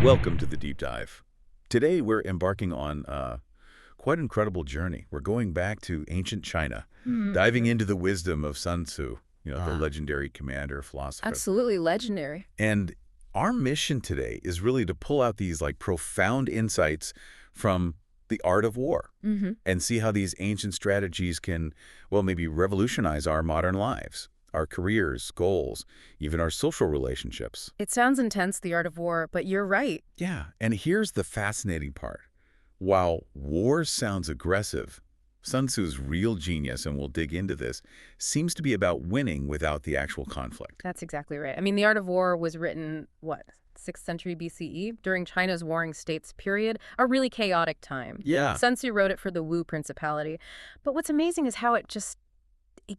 Welcome to the deep dive. Today we're embarking on quite an incredible journey. We're going back to ancient China, diving into the wisdom of Sun Tzu, the legendary commander, philosopher. Absolutely legendary. And our mission today is really to pull out these profound insights from the art of war and see how these ancient strategies can, well, maybe revolutionize our modern lives, our careers, goals, even our social relationships. It sounds intense, the art of war, but you're right. Yeah, and here's the fascinating part. While war sounds aggressive, Sun Tzu's real genius, and we'll dig into this, seems to be about winning without the actual conflict. That's exactly right. I mean, the art of war was written, what, 6th century BCE, during China's warring states period, a really chaotic time. Yeah. Sun Tzu wrote it for the Wu Principality. But what's amazing is how it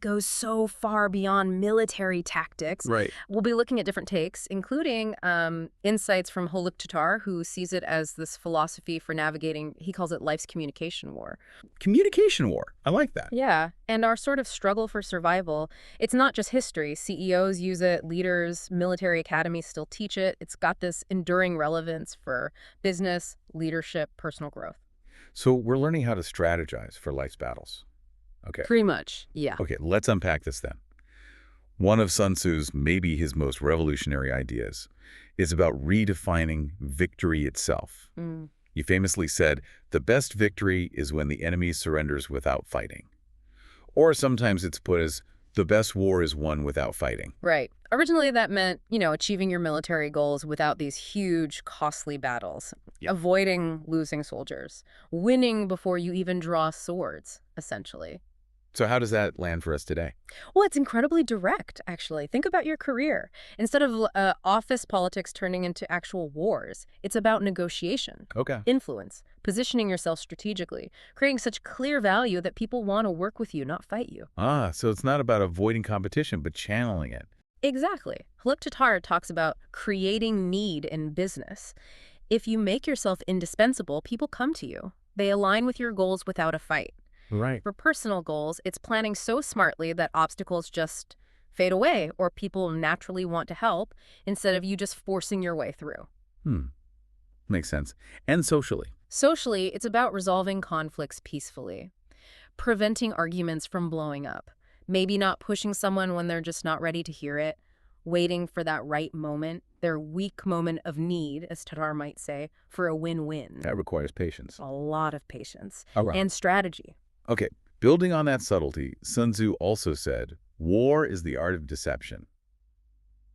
goes so far beyond military tactics. Right. We'll be looking at different takes, including insights from Tatar, who sees it as this philosophy for navigating, he calls it life's communication war. Communication war. I like that. Yeah, and our sort of struggle for survival, it's not just history. CEOs use it, leaders, military academies still teach it. It's got this enduring relevance for business, leadership, personal growth. So we're learning how to strategize for life's battles. Okay. Pretty much, yeah. Okay, let's unpack this then. One of Sun Tzu's, maybe his most revolutionary ideas, is about redefining victory itself. He famously said, the best victory is when the enemy surrenders without fighting. Or sometimes it's put as, the best war is won without fighting. Right. Originally that meant, achieving your military goals without these huge, costly battles, avoiding losing soldiers, winning before you even draw swords, essentially. So how does that land for us today? Well, it's incredibly direct, actually. Think about your career. Instead of office politics turning into actual wars, it's about negotiation, influence, positioning yourself strategically, creating such clear value that people want to work with you, not fight you. So it's not about avoiding competition, but channeling it. Exactly. Tatar talks about creating need in business. If you make yourself indispensable, people come to you. They align with your goals without a fight. Right. For personal goals, it's planning so smartly that obstacles just fade away or people naturally want to help instead of you just forcing your way through. Makes sense. And socially? Socially, it's about resolving conflicts peacefully, preventing arguments from blowing up, maybe not pushing someone when they're just not ready to hear it, waiting for that right moment, their weak moment of need, as Tatar might say, for a win-win. That requires patience. A lot of patience. Right. And strategy. Okay, building on that subtlety, Sun Tzu also said, war is the art of deception.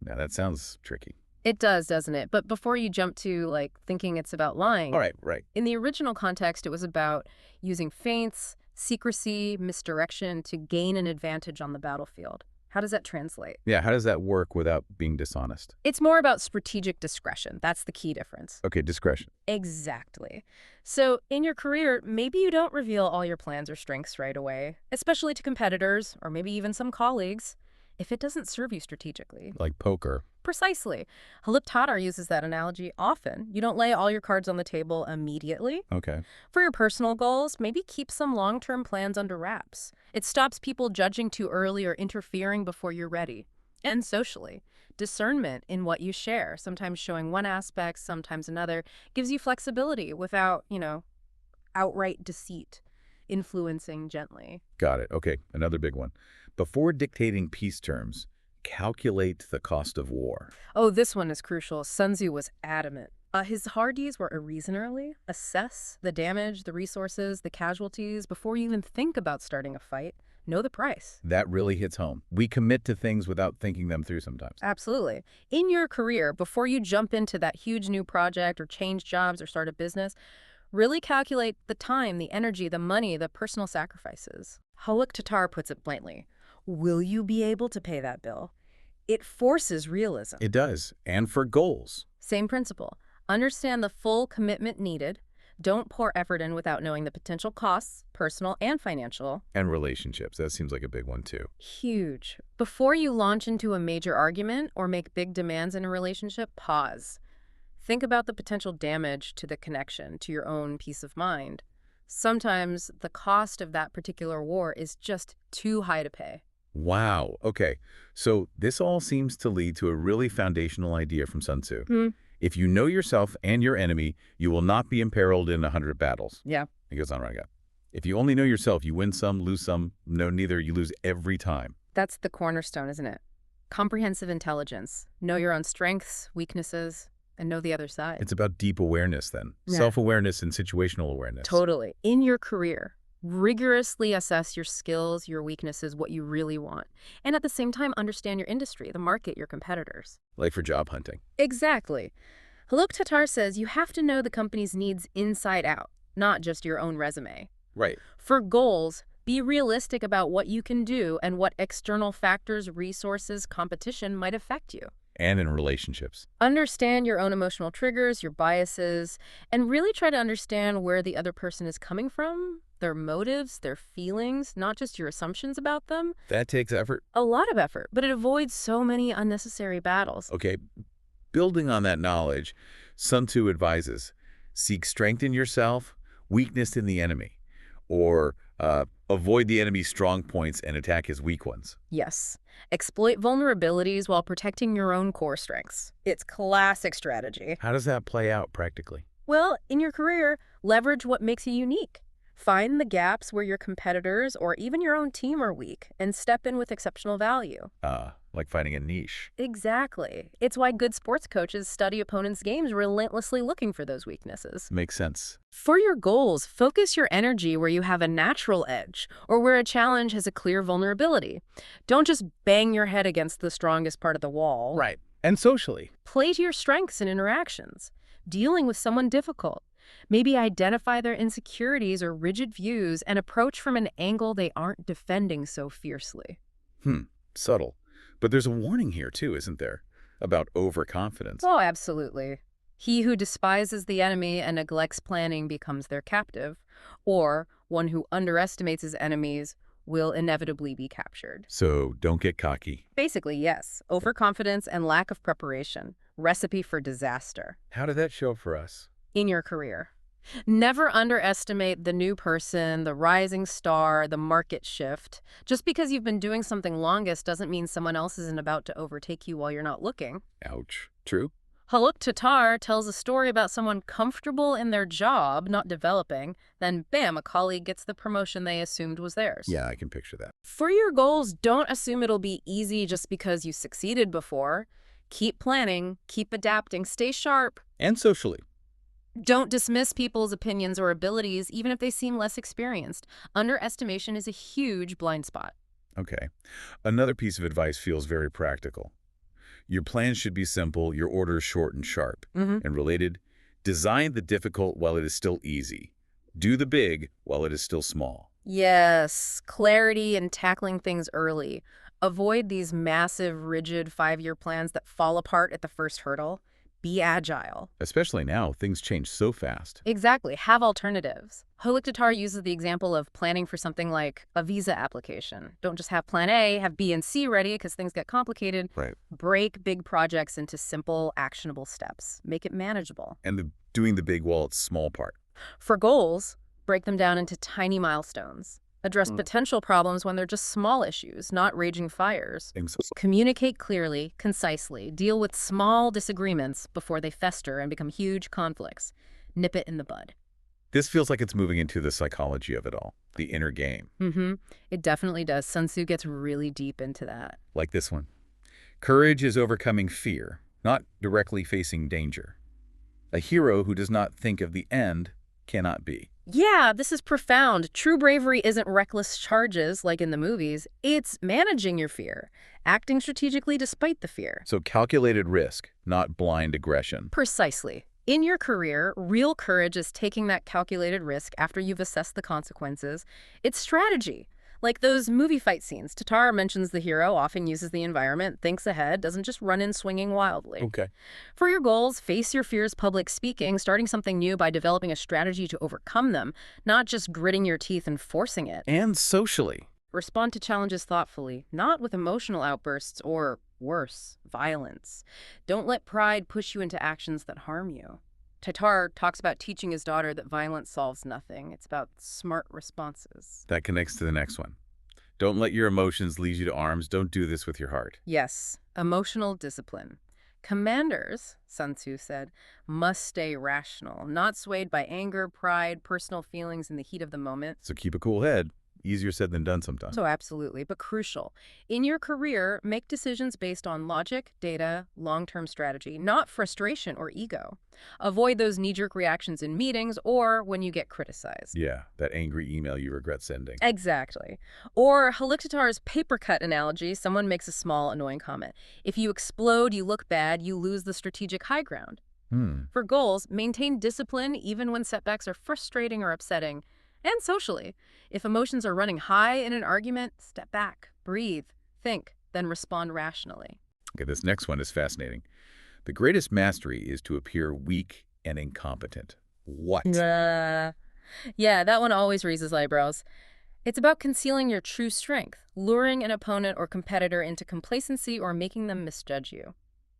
Now that sounds tricky. It does, doesn't it? But before you jump to, thinking it's about lying. All right, right. In the original context, it was about using feints, secrecy, misdirection to gain an advantage on the battlefield. How does that translate? Yeah, how does that work without being dishonest? It's more about strategic discretion. That's the key difference. Okay, discretion. Exactly. So in your career, maybe you don't reveal all your plans or strengths right away, especially to competitors or maybe even some colleagues, if it doesn't serve you strategically. Like poker. Precisely. Tatar uses that analogy often. You don't lay all your cards on the table immediately. Okay. For your personal goals, maybe keep some long-term plans under wraps. It stops people judging too early or interfering before you're ready. And socially, discernment in what you share, sometimes showing one aspect, sometimes another, gives you flexibility without, outright deceit, influencing gently. Got it. Okay, another big one. Before dictating peace terms, calculate the cost of war. Oh, this one is crucial. Sun Tzu was adamant. His Hardys were a reasonably assess the damage, the resources, the casualties before you even think about starting a fight. Know the price. That really hits home. We commit to things without thinking them through sometimes. Absolutely. In your career, before you jump into that huge new project or change jobs or start a business, really calculate the time, the energy, the money, the personal sacrifices. Tatar puts it bluntly. Will you be able to pay that bill? It forces realism. It does. And for goals. Same principle. Understand the full commitment needed. Don't pour effort in without knowing the potential costs, personal and financial. And relationships. That seems like a big one, too. Huge. Before you launch into a major argument or make big demands in a relationship, pause. Think about the potential damage to the connection, to your own peace of mind. Sometimes the cost of that particular war is just too high to pay. Wow. Okay. So this all seems to lead to a really foundational idea from Sun Tzu. If you know yourself and your enemy, you will not be imperiled in 100 battles. Yeah. It goes on right again. If you only know yourself, you win some, lose some. No, neither. You lose every time. That's the cornerstone, isn't it? Comprehensive intelligence. Know your own strengths, weaknesses, and know the other side. It's about deep awareness then. Yeah. Self-awareness and situational awareness. Totally. In your career, rigorously assess your skills, your weaknesses, what you really want. And at the same time, understand your industry, the market, your competitors. Like for job hunting. Exactly. Haluk Tatar says you have to know the company's needs inside out, not just your own resume. Right. For goals, be realistic about what you can do and what external factors, resources, competition might affect you. And in relationships. Understand your own emotional triggers, your biases, and really try to understand where the other person is coming from, their motives, their feelings, not just your assumptions about them. That takes effort. A lot of effort, but it avoids so many unnecessary battles. Okay, building on that knowledge, Sun Tzu advises, seek strength in yourself, weakness in the enemy, or avoid the enemy's strong points and attack his weak ones. Yes. Exploit vulnerabilities while protecting your own core strengths. It's classic strategy. How does that play out practically? Well, in your career, leverage what makes you unique. Find the gaps where your competitors or even your own team are weak and step in with exceptional value. Like finding a niche. Exactly. It's why good sports coaches study opponents' games, relentlessly looking for those weaknesses. Makes sense. For your goals, focus your energy where you have a natural edge or where a challenge has a clear vulnerability. Don't just bang your head against the strongest part of the wall. Right. And socially. Play to your strengths in interactions. Dealing with someone difficult. Maybe identify their insecurities or rigid views and approach from an angle they aren't defending so fiercely. Subtle. But there's a warning here, too, isn't there? About overconfidence. Oh, absolutely. He who despises the enemy and neglects planning becomes their captive, or one who underestimates his enemies will inevitably be captured. So don't get cocky. Basically, yes. Overconfidence and lack of preparation. Recipe for disaster. How did that show up for us? In your career. Never underestimate the new person, the rising star, the market shift. Just because you've been doing something longest doesn't mean someone else isn't about to overtake you while you're not looking. Ouch. True? Haluk Tatar tells a story about someone comfortable in their job, not developing, then bam, a colleague gets the promotion they assumed was theirs. Yeah, I can picture that. For your goals, don't assume it'll be easy just because you succeeded before. Keep planning, keep adapting, stay sharp. And socially. Don't dismiss people's opinions or abilities, even if they seem less experienced. Underestimation is a huge blind spot. Okay. Another piece of advice feels very practical. Your plans should be simple, your orders short and sharp. And related, design the difficult while it is still easy. Do the big while it is still small. Yes, clarity and tackling things early. Avoid these massive, rigid 5-year plans that fall apart at the first hurdle. Be agile. Especially now, things change so fast. Exactly. Have alternatives. Haluk Tatar uses the example of planning for something like a visa application. Don't just have plan A, have B and C ready because things get complicated. Right. Break big projects into simple, actionable steps. Make it manageable. And doing the big while it's small part. For goals, break them down into tiny milestones. Address potential problems when they're just small issues, not raging fires. Communicate clearly, concisely. Deal with small disagreements before they fester and become huge conflicts. Nip it in the bud. This feels like it's moving into the psychology of it all, the inner game. It definitely does. Sun Tzu gets really deep into that. Like this one. Courage is overcoming fear, not directly facing danger. A hero who does not think of the end cannot be. Yeah, this is profound. True bravery isn't reckless charges like in the movies. It's managing your fear, acting strategically despite the fear. So calculated risk, not blind aggression. Precisely. In your career, real courage is taking that calculated risk after you've assessed the consequences. It's strategy. Like those movie fight scenes. Tatar mentions the hero often uses the environment, thinks ahead, doesn't just run in swinging wildly. Okay. For your goals, face your fears public speaking, starting something new by developing a strategy to overcome them, not just gritting your teeth and forcing it. And socially. Respond to challenges thoughtfully, not with emotional outbursts or, worse, violence. Don't let pride push you into actions that harm you. Tatar talks about teaching his daughter that violence solves nothing. It's about smart responses. That connects to the next one. Don't let your emotions lead you to arms. Don't do this with your heart. Yes, emotional discipline. Commanders, Sun Tzu said, must stay rational, not swayed by anger, pride, personal feelings in the heat of the moment. So keep a cool head. Easier said than done sometimes. So absolutely, but crucial. In your career, make decisions based on logic, data, long-term strategy, not frustration or ego. Avoid those knee-jerk reactions in meetings or when you get criticized. Yeah, that angry email you regret sending. Exactly. Or Halictatar's paper cut analogy, someone makes a small, annoying comment. If you explode, you look bad, you lose the strategic high ground. For goals, maintain discipline even when setbacks are frustrating or upsetting. And socially, if emotions are running high in an argument, step back, breathe, think, then respond rationally. Okay, this next one is fascinating. The greatest mastery is to appear weak and incompetent. What? Yeah, that one always raises eyebrows. It's about concealing your true strength, luring an opponent or competitor into complacency or making them misjudge you.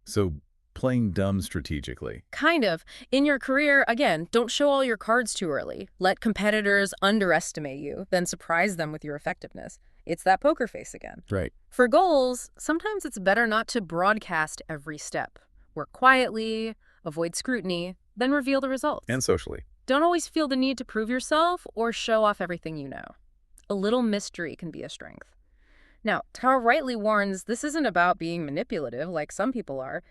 So playing dumb strategically. Kind of. In your career, again, don't show all your cards too early. Let competitors underestimate you, then surprise them with your effectiveness. It's that poker face again. Right. For goals, sometimes it's better not to broadcast every step. Work quietly, avoid scrutiny, then reveal the results. And socially. Don't always feel the need to prove yourself or show off everything you know. A little mystery can be a strength. Now, Tao rightly warns this isn't about being manipulative like some people are.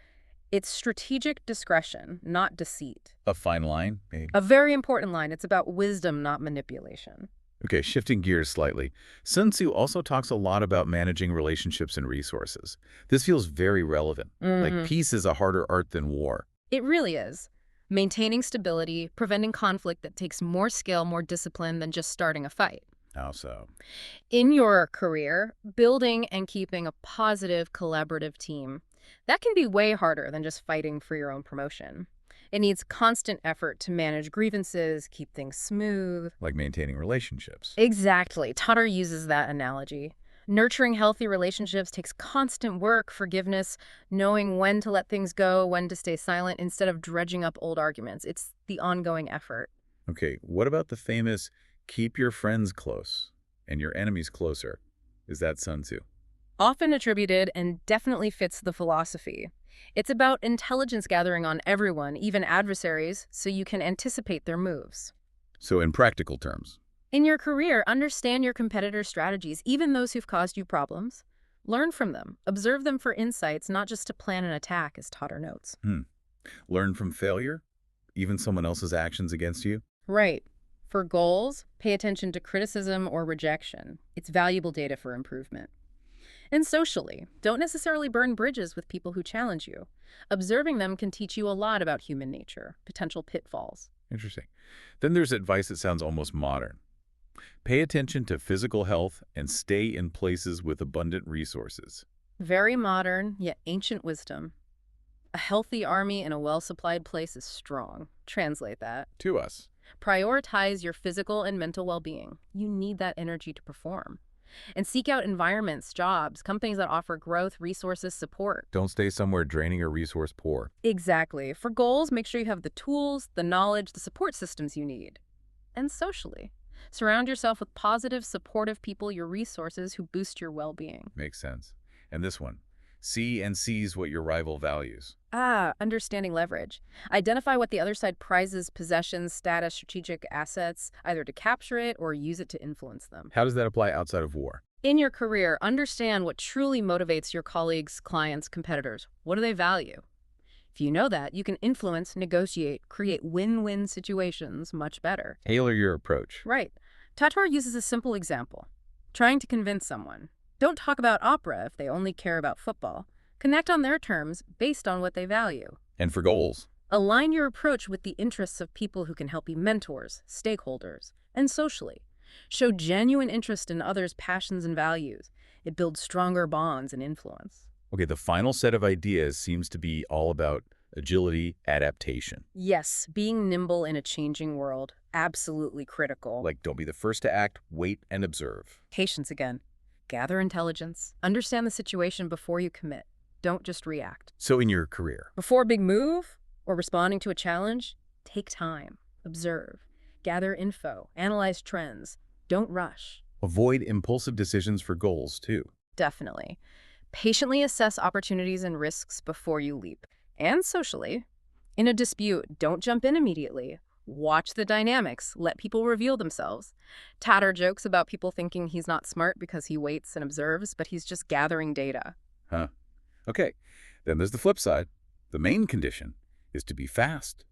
It's strategic discretion, not deceit. A fine line, maybe. A very important line. It's about wisdom, not manipulation. Okay, shifting gears slightly. Sun Tzu also talks a lot about managing relationships and resources. This feels very relevant. Like peace is a harder art than war. It really is. Maintaining stability, preventing conflict that takes more skill, more discipline than just starting a fight. How so? In your career, building and keeping a positive, collaborative team, that can be way harder than just fighting for your own promotion. It needs constant effort to manage grievances, keep things smooth. Like maintaining relationships. Exactly. Tatar uses that analogy. Nurturing healthy relationships takes constant work, forgiveness, knowing when to let things go, when to stay silent, instead of dredging up old arguments. It's the ongoing effort. Okay, what about the famous keep your friends close and your enemies closer? Is that Sun Tzu? Often attributed and definitely fits the philosophy. It's about intelligence gathering on everyone, even adversaries, so you can anticipate their moves. So in practical terms. In your career, understand your competitors' strategies, even those who've caused you problems. Learn from them. Observe them for insights, not just to plan an attack, as Tatar notes. Learn from failure? Even someone else's actions against you? Right. For goals, pay attention to criticism or rejection. It's valuable data for improvement. And socially, don't necessarily burn bridges with people who challenge you. Observing them can teach you a lot about human nature, potential pitfalls. Interesting. Then there's advice that sounds almost modern. Pay attention to physical health and stay in places with abundant resources. Very modern, yet ancient wisdom. A healthy army in a well-supplied place is strong. Translate that. To us. Prioritize your physical and mental well-being. You need that energy to perform. And seek out environments, jobs, companies that offer growth, resources, support. Don't stay somewhere draining or resource poor. Exactly. For goals, make sure you have the tools, the knowledge, the support systems you need. And socially, surround yourself with positive, supportive people, your resources who boost your well-being. Makes sense. And this one. See and seize what your rival values. Understanding leverage. Identify what the other side prizes, possessions, status, strategic assets, either to capture it or use it to influence them. How does that apply outside of war? In your career, understand what truly motivates your colleagues, clients, competitors. What do they value? If you know that, you can influence, negotiate, create win-win situations much better. Tailor your approach. Right. Tatar uses a simple example. Trying to convince someone. Don't talk about opera if they only care about football. Connect on their terms based on what they value. And for goals? Align your approach with the interests of people who can help be mentors, stakeholders, and socially. Show genuine interest in others' passions and values. It builds stronger bonds and influence. Okay, the final set of ideas seems to be all about agility, adaptation. Yes, being nimble in a changing world, absolutely critical. Like, don't be the first to act, wait and observe. Patience again. Gather intelligence. Understand the situation before you commit. Don't just react. So in your career? Before a big move or responding to a challenge, take time. Observe. Gather info. Analyze trends. Don't rush. Avoid impulsive decisions for goals, too. Definitely. Patiently assess opportunities and risks before you leap. and socially. In a dispute, don't jump in immediately. Watch the dynamics. Let people reveal themselves. Tatter jokes about people thinking he's not smart because he waits and observes, but he's just gathering data. Huh. Okay. Then there's the flip side. The main condition is to be fast,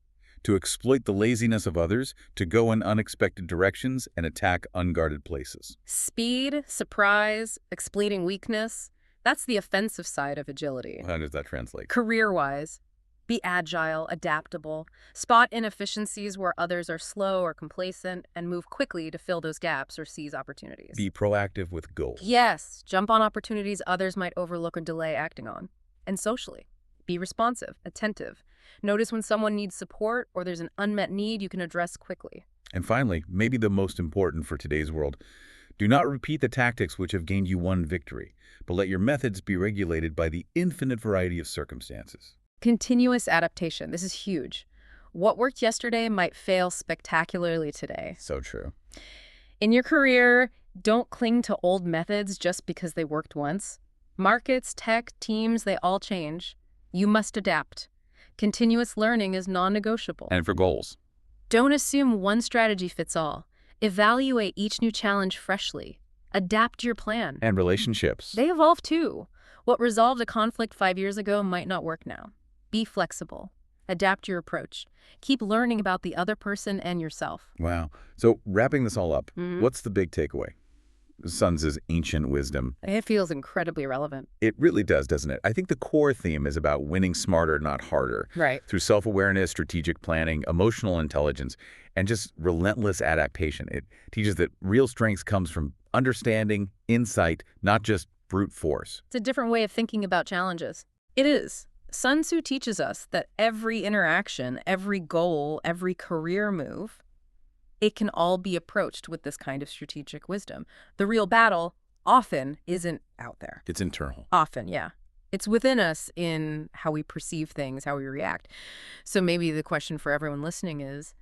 to exploit the laziness of others, to go in unexpected directions and attack unguarded places. Speed, surprise, exploiting weakness, that's the offensive side of agility. How does that translate? Career-wise, be agile, adaptable, spot inefficiencies where others are slow or complacent, and move quickly to fill those gaps or seize opportunities. Be proactive with goals. Yes, jump on opportunities others might overlook or delay acting on. And socially, be responsive, attentive. Notice when someone needs support or there's an unmet need you can address quickly. And finally, maybe the most important for today's world, do not repeat the tactics which have gained you one victory, but let your methods be regulated by the infinite variety of circumstances. Continuous adaptation. This is huge. What worked yesterday might fail spectacularly today. So true. In your career, don't cling to old methods just because they worked once. Markets, tech, teams, they all change. You must adapt. Continuous learning is non-negotiable. And for goals? Don't assume one strategy fits all. Evaluate each new challenge freshly. Adapt your plan. And relationships? They evolve too. What resolved a conflict 5 years ago might not work now. Be flexible. Adapt your approach. Keep learning about the other person and yourself. Wow. So wrapping this all up, what's the big takeaway? Sun Tzu's ancient wisdom. It feels incredibly relevant. It really does, doesn't it? I think the core theme is about winning smarter, not harder. Right. Through self-awareness, strategic planning, emotional intelligence, and just relentless adaptation. It teaches that real strength comes from understanding, insight, not just brute force. It's a different way of thinking about challenges. It is. Sun Tzu teaches us that every interaction, every goal, every career move, it can all be approached with this kind of strategic wisdom. The real battle often isn't out there. It's internal. Often, yeah. It's within us in how we perceive things, how we react. So maybe the question for everyone listening is,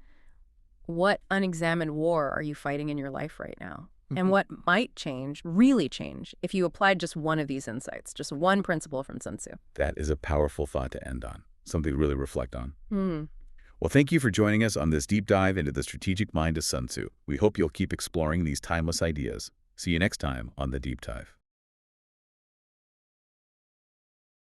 what unexamined war are you fighting in your life right now? And what might change, really change, if you applied just one of these insights, just one principle from Sun Tzu? That is a powerful thought to end on, something to really reflect on. Well, thank you for joining us on this deep dive into the strategic mind of Sun Tzu. We hope you'll keep exploring these timeless ideas. See you next time on The Deep Dive.